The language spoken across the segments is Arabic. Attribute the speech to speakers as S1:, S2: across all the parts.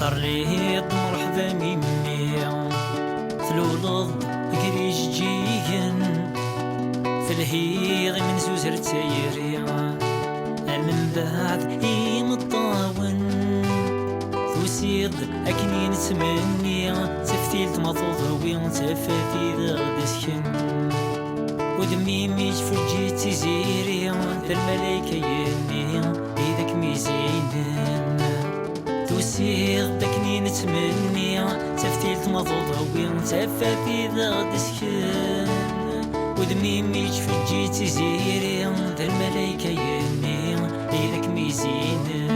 S1: طريد مرحبا مني تلولض قريج جيين في الهيض من زوز رتايري من بعد يمطاون توسيد أكني نتمني تفتيلت مطوضوي تفاتي ذا غدسكن ودمي ميج فرجيت تزيري ذا الملايكة يني إذاك ميزينن توسيد داكني نتمني تفتيلت مطوضوي تفاتي ذا غدسكن ودمي ميج فرجيت تزيري ذا الملايكة يني إذاك ميزينن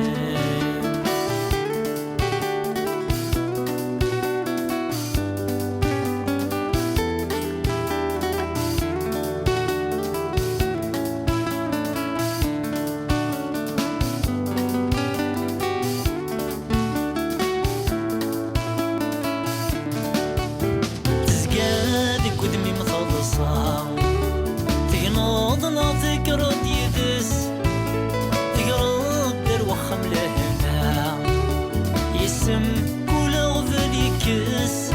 S1: ودمي مخلصة تقنوض تقرض يدس تقرض دروخ ملهنا يسم كل غفل يكس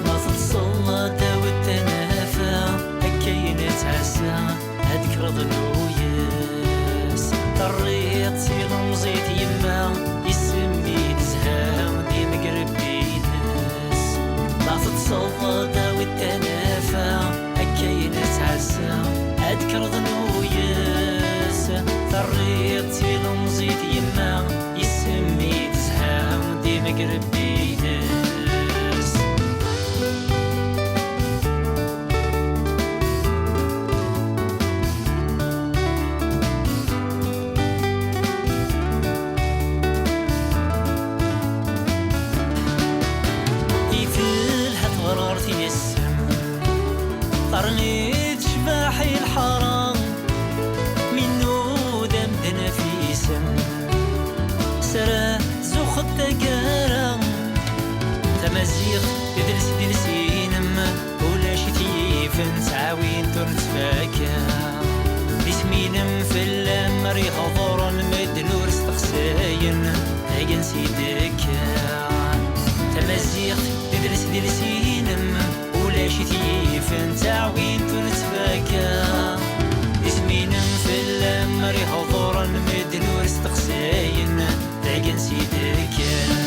S1: ما تتصلى داوي التنافى هكاين تعسى هادك رض نويس طريت سيغ مزيت يما يسمي تزهام دي مقربي ناس ما تتصلى داوي التنافى هكاين تعسى هادك رض نويس طريت سيغ مزيت يما يسمي تزهام دي مقربي ناس غرارتي السم طرنيت شباحي الحرام منو دمدنا في سم سرا زوخ التقارم تمازيغ يدرس دلسينم ولا شتيفن تعاوين ترتفاكا بسمينم في اللمر يهضر المدنور استخساين هاقن سيدكا تمازيغ تدرس دلسينم ولا شتيفن تعوين تنتفاكا اسمينم في اللمر يهضر المدنور استقساين تعقن سيدكا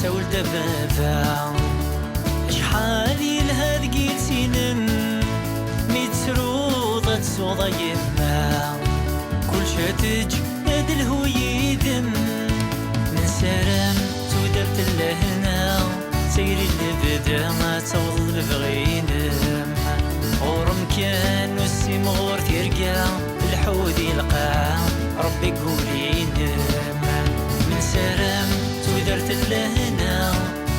S1: سول دبابا شحالي لهاد قيتينن متروضة تسوضا يما كل شاتج هاد الهويدم من سرام تودرت اللهنا سيري اللي بدا ما توض البغينم غورم كان والسي مغور تيرقا الحودي القاع ربي قولينم من سرام تودرت اللهنا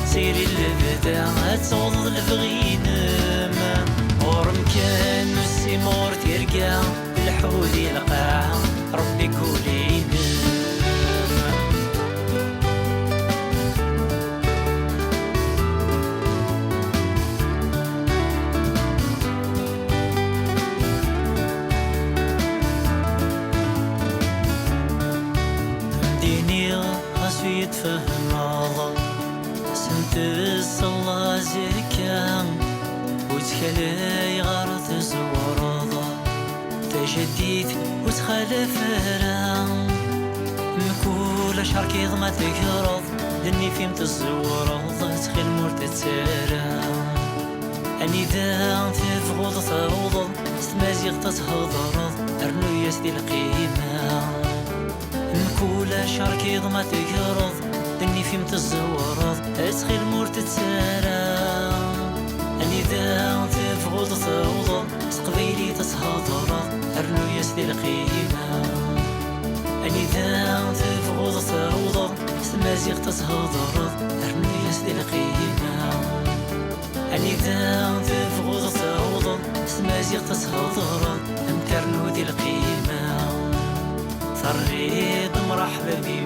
S1: سيري اللي بدا توض البغينم غورم كان والسي مغور تيرقا الحودي القاع ربي قولينم غاسو يتفهم الله سنت الصلاة زكام وتخلي غارت زورضة تجديد وتخلى فرام مكول شاركي ضما تقرض لاني فهمت الزورضة تخيل مورت تسارام اني ذا تفغض ثوض ستمازيغ تتهضرض ارنو يسدي القيمة كولا شاركي ضما تقرض اني فهمت الزورض اتخيل مورت تسارى اني ذا تفغض ثوض تقبيلي تتهضرض ارنو يسدي القيمة اني ذا تفغض ثوض تمازيغ تتهضرض ارنو يسدي القيمة اني ذا تفغض ثوض تمازيغ تتهضرض امترنو ذي القيمة فريد مرحبا بي